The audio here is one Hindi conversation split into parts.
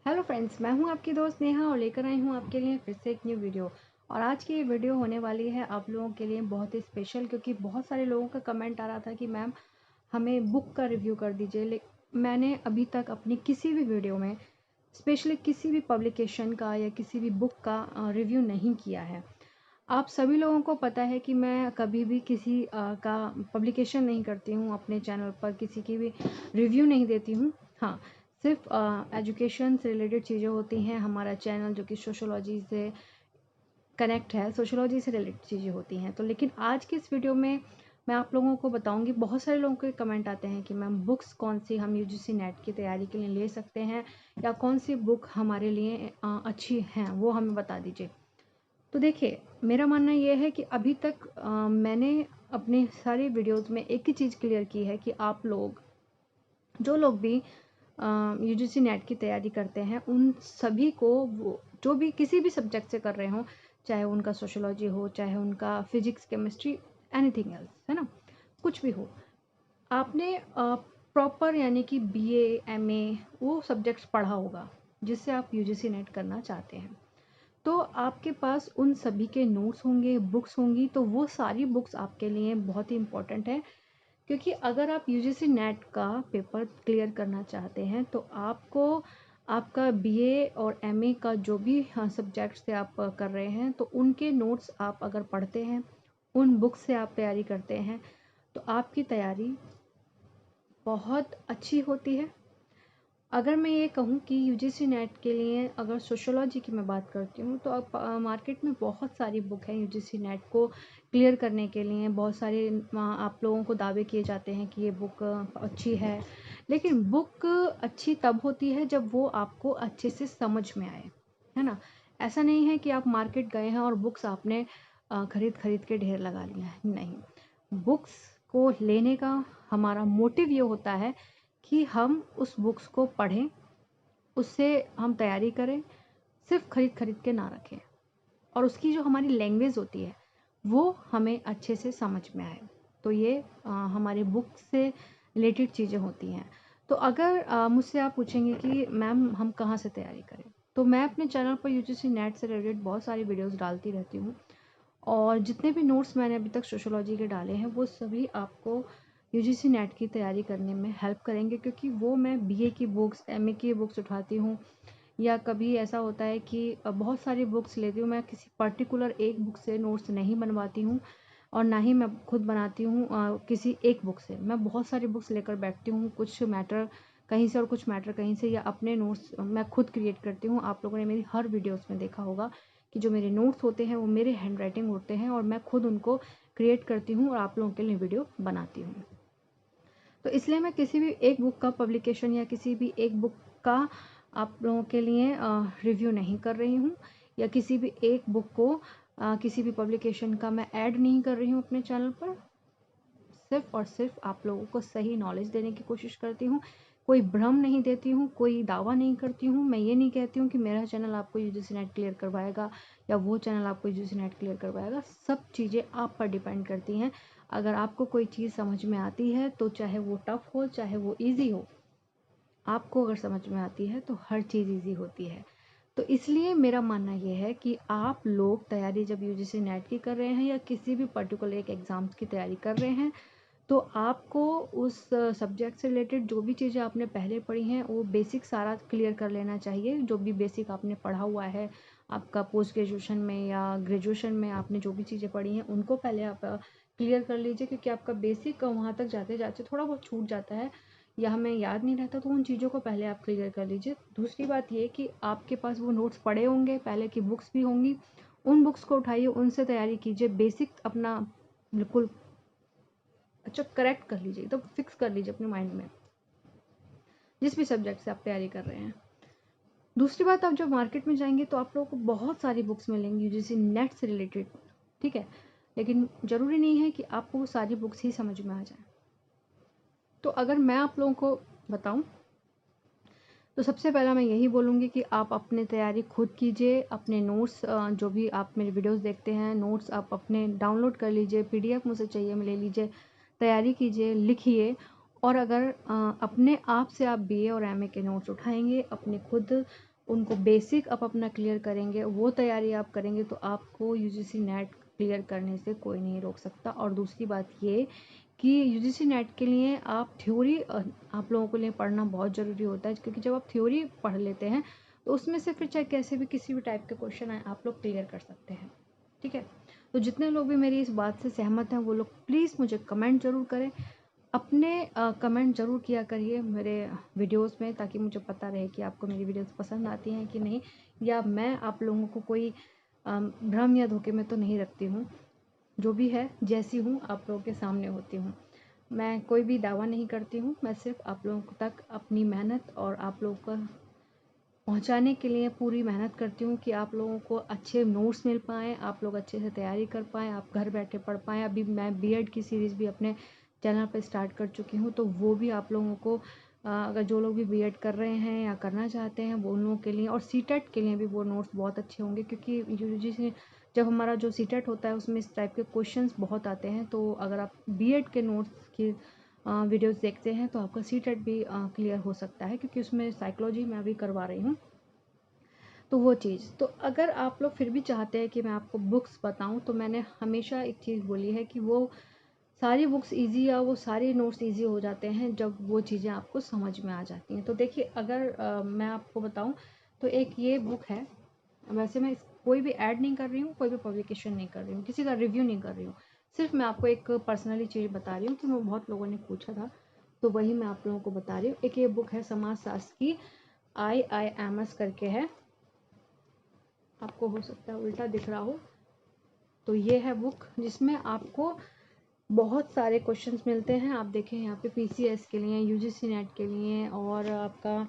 हेलो फ्रेंड्स, मैं हूं आपकी दोस्त नेहा और लेकर आई हूं आपके लिए फिर से एक न्यू वीडियो। और आज की ये वीडियो होने वाली है आप लोगों के लिए बहुत ही स्पेशल, क्योंकि बहुत सारे लोगों का कमेंट आ रहा था कि मैम हमें बुक का रिव्यू कर दीजिए। लेकिन मैंने अभी तक अपनी किसी भी वीडियो में स्पेशली किसी भी पब्लिकेशन का या किसी भी बुक का रिव्यू नहीं किया है। आप सभी लोगों को पता है कि मैं कभी भी किसी का पब्लिकेशन नहीं करती हूँ, अपने चैनल पर किसी की भी रिव्यू नहीं देती हूँ। हाँ, सिर्फ एजुकेशन से रिलेटेड चीज़ें होती हैं। हमारा चैनल जो कि सोशोलॉजी से कनेक्ट है, सोशोलॉजी से रिलेटेड चीज़ें होती हैं। तो लेकिन आज की इस वीडियो में मैं आप लोगों को बताऊंगी, बहुत सारे लोगों के कमेंट आते हैं कि मैम बुक्स कौन सी हम यूजीसी नेट की तैयारी के लिए ले सकते हैं, या कौन सी बुक हमारे लिए अच्छी हैं, वो हमें बता दीजिए। तो देखिए, मेरा मानना ये है कि अभी तक मैंने अपने सारे वीडियोस में एक ही चीज़ क्लियर की है कि आप लोग, जो लोग भी यूजीसी नेट की तैयारी करते हैं, उन सभी को, वो जो भी किसी भी सब्जेक्ट से कर रहे हों, चाहे उनका सोशोलॉजी हो, चाहे उनका फिजिक्स, केमिस्ट्री, एनीथिंग एल्स, है ना, कुछ भी हो, आपने प्रॉपर यानी कि बीए, एमए, वो सब्जेक्ट्स पढ़ा होगा जिससे आप यूजीसी नेट करना चाहते हैं। तो आपके पास उन सभी के नोट्स होंगे, बुक्स होंगी। तो वो सारी बुक्स आपके लिए बहुत ही इम्पोर्टेंट है, क्योंकि अगर आप यूजीसी नेट का पेपर क्लियर करना चाहते हैं तो आपको आपका बीए और एमए का जो भी सब्जेक्ट्स से आप कर रहे हैं, तो उनके नोट्स आप अगर पढ़ते हैं, उन बुक्स से आप तैयारी करते हैं, तो आपकी तैयारी बहुत अच्छी होती है। अगर मैं ये कहूँ कि यूजीसी नेट के लिए अगर सोशियोलॉजी की मैं बात करती हूँ, तो अब मार्केट में बहुत सारी बुक हैं यूजीसी नेट को क्लियर करने के लिए। बहुत सारे आप लोगों को दावे किए जाते हैं कि ये बुक अच्छी है, लेकिन बुक अच्छी तब होती है जब वो आपको अच्छे से समझ में आए, है ना। ऐसा नहीं है कि आप मार्केट गए हैं और बुक्स आपने खरीद खरीद के ढेर लगा लिया है, नहीं। बुक्स को लेने का हमारा मोटिव ये होता है कि हम उस बुक्स को पढ़ें, उससे हम तैयारी करें, सिर्फ खरीद खरीद के ना रखें, और उसकी जो हमारी लैंग्वेज होती है वो हमें अच्छे से समझ में आए। तो ये हमारे बुक से रिलेटेड चीज़ें होती हैं। तो अगर मुझसे आप पूछेंगे कि मैम हम कहाँ से तैयारी करें, तो मैं अपने चैनल पर यूजीसी नेट से रिलेटेड बहुत सारी वीडियोस डालती रहती हूँ, और जितने भी नोट्स मैंने अभी तक सोशियोलॉजी के डाले हैं वो सभी आपको यूजीसी नेट की तैयारी करने में हेल्प करेंगे, क्योंकि वो मैं बीए की बुक्स, एमए की बुक्स उठाती हूँ, या कभी ऐसा होता है कि बहुत सारी बुक्स लेती हूँ। मैं किसी पर्टिकुलर एक बुक से नोट्स नहीं बनवाती हूँ, और ना ही मैं खुद बनाती हूँ किसी एक बुक से। मैं बहुत सारी बुक्स लेकर बैठती हूँ, कुछ मैटर कहीं से और कुछ मैटर कहीं से, या अपने नोट्स मैं खुद क्रिएट करती हूँ। आप लोगों ने मेरी हर वीडियोस में देखा होगा कि जो मेरे नोट्स होते हैं वो मेरे हैंड राइटिंग होते हैं, और मैं खुद उनको क्रिएट करती हूँ और आप लोगों के लिए वीडियो बनाती हूँ। तो इसलिए मैं किसी भी एक बुक का पब्लिकेशन या किसी भी एक बुक का आप लोगों के लिए रिव्यू नहीं कर रही हूँ, या किसी भी एक बुक को किसी भी पब्लिकेशन का मैं ऐड नहीं कर रही हूँ अपने चैनल पर। सिर्फ और सिर्फ आप लोगों को सही नॉलेज देने की कोशिश करती हूँ, कोई भ्रम नहीं देती हूँ, कोई दावा नहीं करती हूँ। मैं ये नहीं कहती हूँ कि मेरा चैनल आपको यूजीसी नेट क्लियर करवाएगा या वो चैनल आपको यूजीसी नेट क्लियर करवाएगा। सब चीज़ें आप पर डिपेंड करती हैं। अगर आपको कोई चीज़ समझ में आती है, तो चाहे वो टफ हो चाहे वो ईजी हो, आपको अगर समझ में आती है तो हर चीज़ ईजी होती है। तो इसलिए मेरा मानना ये है कि आप लोग तैयारी जब यूजीसी नेट की कर रहे हैं या किसी भी पर्टिकुलर एक एग्ज़ाम्स की तैयारी कर रहे हैं, तो आपको उस सब्जेक्ट से रिलेटेड जो भी चीज़ें आपने पहले पढ़ी हैं वो बेसिक सारा क्लियर कर लेना चाहिए। जो भी बेसिक आपने पढ़ा हुआ है आपका पोस्ट ग्रेजुएशन में या ग्रेजुएशन में, आपने जो भी चीज़ें पढ़ी हैं उनको पहले आप क्लियर कर लीजिए, क्योंकि आपका बेसिक वहाँ तक जाते जाते थोड़ा बहुत छूट जाता है या हमें याद नहीं रहता, तो उन चीज़ों को पहले आप क्लियर कर लीजिए। दूसरी बात ये कि आपके पास वो नोट्स पड़े होंगे, पहले की बुक्स भी होंगी, उन बुक्स को उठाइए, उनसे तैयारी कीजिए। बेसिक अपना बिल्कुल अच्छा करेक्ट कर लीजिए, तो फिक्स कर लीजिए अपने माइंड में जिस भी सब्जेक्ट से आप तैयारी कर रहे हैं। दूसरी बात, आप जब मार्केट में जाएंगे तो आप लोगों को बहुत सारी बुक्स मिलेंगी यूजीसी नेट से रिलेटेड, ठीक है, लेकिन ज़रूरी नहीं है कि आपको वो सारी बुक्स ही समझ में आ जाए। तो अगर मैं आप लोगों को बताऊं, तो सबसे पहला मैं यही बोलूँगी कि आप अपने तैयारी खुद कीजिए। अपने नोट्स जो भी आप मेरे वीडियोस देखते हैं, नोट्स आप अपने डाउनलोड कर लीजिए, पीडीएफ मुझसे चाहिए मैं ले लीजिए, तैयारी कीजिए, लिखिए। और अगर अपने आप से आप बीए और एमए के नोट्स उठाएंगे, अपने खुद उनको बेसिक आप अपना क्लियर करेंगे, वो तैयारी आप करेंगे तो आपको यूजीसी नेट क्लियर करने से कोई नहीं रोक सकता। और दूसरी बात ये कि यूजीसी नेट के लिए आप थ्योरी आप लोगों के लिए पढ़ना बहुत ज़रूरी होता है, क्योंकि जब आप थ्योरी पढ़ लेते हैं तो उसमें से फिर चाहे कैसे भी किसी भी टाइप के क्वेश्चन आए आप लोग क्लियर कर सकते हैं। ठीक है, तो जितने लोग भी मेरी इस बात से सहमत हैं वो लोग प्लीज़ मुझे कमेंट ज़रूर करें, अपने कमेंट ज़रूर किया करिए मेरे वीडियोस में, ताकि मुझे पता रहे कि आपको मेरी वीडियोस पसंद आती हैं कि नहीं, या मैं आप लोगों को कोई भ्रम या धोखे में तो नहीं रखती हूँ। जो भी है जैसी हूँ आप लोगों के सामने होती हूँ। मैं कोई भी दावा नहीं करती हूँ, मैं सिर्फ आप लोगों तक अपनी मेहनत और आप लोगों को पहुँचाने के लिए पूरी मेहनत करती हूँ कि आप लोगों को अच्छे नोट्स मिल पाएँ, आप लोग अच्छे से तैयारी कर पाएँ, आप घर बैठे पढ़ पाएँ। अभी मैं बीएड की सीरीज़ भी अपने चैनल पर स्टार्ट कर चुकी हूँ, तो वो भी आप लोगों को अगर जो लोग भी बीएड कर रहे हैं या करना चाहते हैं वो उन लोगों के लिए, और सीटेट के लिए भी वो नोट्स बहुत अच्छे होंगे, क्योंकि यूजीसी जब हमारा जो सीटेट होता है उसमें इस टाइप के क्वेश्चंस बहुत आते हैं। तो अगर आप बीएड के नोट्स की वीडियोस देखते हैं तो आपका सीटेट भी क्लियर हो सकता है, क्योंकि उसमें साइकोलॉजी मैं अभी करवा रही हूँ। तो वो चीज़, तो अगर आप लोग फिर भी चाहते हैं कि मैं आपको बुक्स बताऊं, तो मैंने हमेशा एक चीज़ बोली है कि वो सारी बुक्स इजी या वो सारे नोट्स इजी हो जाते हैं जब वो चीज़ें आपको समझ में आ जाती हैं। तो देखिए, अगर मैं आपको बताऊं तो एक ये बुक है, वैसे मैं कोई भी ऐड नहीं कर रही हूँ, कोई भी पब्लिकेशन नहीं कर रही हूँ, किसी का रिव्यू नहीं कर रही हूँ, सिर्फ मैं आपको एक पर्सनली चीज़ बता रही हूँ कि मैं बहुत लोगों ने पूछा था तो वही मैं आप लोगों को बता रही हूँ। एक ये बुक है समाजशास्त्र की, IIMS करके है, आपको हो सकता है उल्टा दिख रहा हो। तो ये है बुक जिसमें आपको बहुत सारे क्वेश्चंस मिलते हैं। आप देखें यहाँ पे PCS के लिए, UGC नेट के लिए और आपका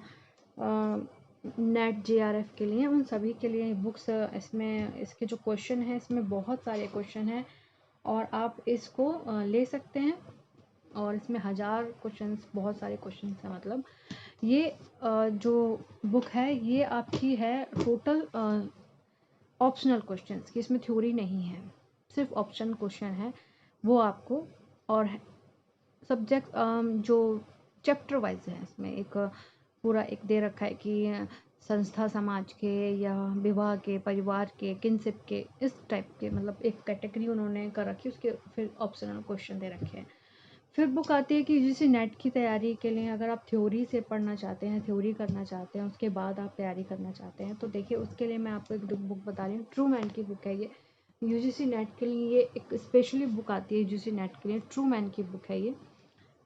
नेट JRF के लिए, उन सभी के लिए बुक्स इसमें इसके जो क्वेश्चन हैं इसमें बहुत सारे क्वेश्चन हैं और आप इसको ले सकते हैं। और इसमें 1000 क्वेश्चंस, बहुत सारे क्वेश्चंस हैं। मतलब ये जो बुक है ये आपकी है टोटल ऑप्शनल क्वेश्चंस की, इसमें थ्योरी नहीं है, सिर्फ ऑप्शन क्वेश्चन है वो आपको। और सब्जेक्ट जो चैप्टर वाइज है इसमें एक पूरा एक दे रखा है कि संस्था समाज के या विवाह के, परिवार के, किनशिप के, इस टाइप के, मतलब एक कैटेगरी उन्होंने कर रखी है, उसके फिर ऑप्शनल क्वेश्चन दे रखे हैं। फिर बुक आती है कि जैसे नेट की तैयारी के लिए अगर आप थ्योरी से पढ़ना चाहते हैं, थ्योरी करना चाहते हैं, उसके बाद आप तैयारी करना चाहते हैं, तो देखिए उसके लिए मैं आपको एक बुक बता रही हूँ। ट्रू मैन की बुक है ये, यूजीसी नेट के लिए ये एक स्पेशली बुक आती है। यूजीसी नेट के लिए ट्रू मैन की बुक है ये,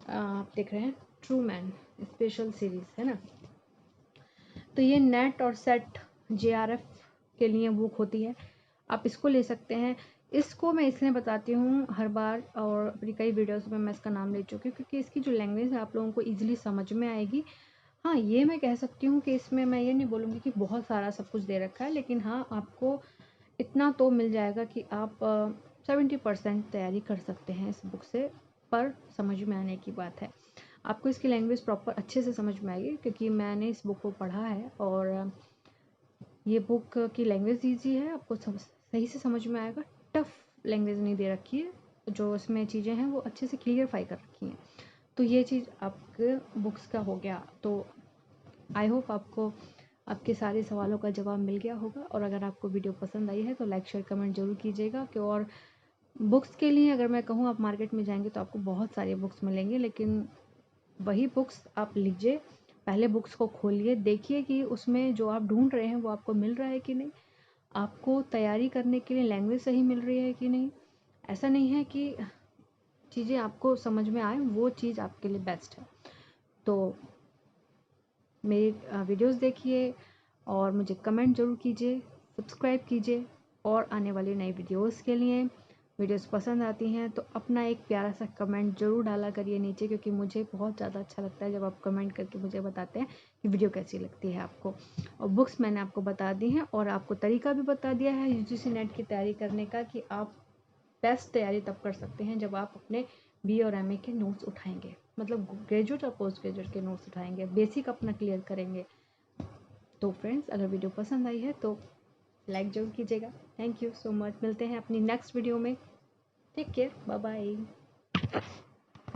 आप देख रहे हैं ट्रू मैन स्पेशल सीरीज़ है ना। तो ये नेट और सेट JRF के लिए बुक होती है, आप इसको ले सकते हैं। इसको मैं इसलिए बताती हूँ हर बार, और अपनी कई वीडियोस में मैं इसका नाम ले चुकी हूँ, क्योंकि इसकी जो लैंग्वेज है आप लोगों को ईजिली समझ में आएगी। हाँ, ये मैं कह सकती हूँ कि इसमें मैं ये नहीं बोलूँगी कि बहुत सारा सब कुछ दे रखा है, लेकिन हाँ आपको इतना तो मिल जाएगा कि आप 70% तैयारी कर सकते हैं इस बुक से। पर समझ में आने की बात है, आपको इसकी लैंग्वेज प्रॉपर अच्छे से समझ में आएगी, क्योंकि मैंने इस बुक को पढ़ा है और ये बुक की लैंग्वेज ईजी है, आपको सही से समझ में आएगा। टफ लैंग्वेज नहीं दे रखी है, जो इसमें चीज़ें हैं वो अच्छे से क्लियरफाई कर रखी हैं। तो ये चीज़ आपके बुक्स का हो गया। तो आई होप आपको आपके सारे सवालों का जवाब मिल गया होगा, और अगर आपको वीडियो पसंद आई है तो लाइक शेयर कमेंट जरूर कीजिएगा। कि और बुक्स के लिए अगर मैं कहूँ, आप मार्केट में जाएंगे तो आपको बहुत सारे बुक्स मिलेंगे, लेकिन वही बुक्स आप लीजिए, पहले बुक्स को खोलिए, देखिए कि उसमें जो आप ढूंढ रहे हैं वो आपको मिल रहा है कि नहीं, आपको तैयारी करने के लिए लैंग्वेज सही मिल रही है कि नहीं। ऐसा नहीं है कि चीज़ें आपको समझ में आए वो चीज़ आपके लिए बेस्ट है। तो मेरी वीडियोस देखिए और मुझे कमेंट ज़रूर कीजिए, सब्सक्राइब कीजिए, और आने वाली नई वीडियोस के लिए, वीडियोस पसंद आती हैं तो अपना एक प्यारा सा कमेंट ज़रूर डाला करिए नीचे, क्योंकि मुझे बहुत ज़्यादा अच्छा लगता है जब आप कमेंट करके मुझे बताते हैं कि वीडियो कैसी लगती है आपको। और बुक्स मैंने आपको बता दी हैं और आपको तरीका भी बता दिया है यूजीसी नेट की तैयारी करने का, कि आप बेस्ट तैयारी तब कर सकते हैं जब आप अपने BA और MA के नोट्स उठाएंगे, मतलब ग्रेजुएट और पोस्ट ग्रेजुएट के नोट्स उठाएंगे, बेसिक अपना क्लियर करेंगे। तो फ्रेंड्स, अगर वीडियो पसंद आई है तो लाइक ज़रूर कीजिएगा। थैंक यू सो मच, मिलते हैं अपनी नेक्स्ट वीडियो में। Take care, bye bye.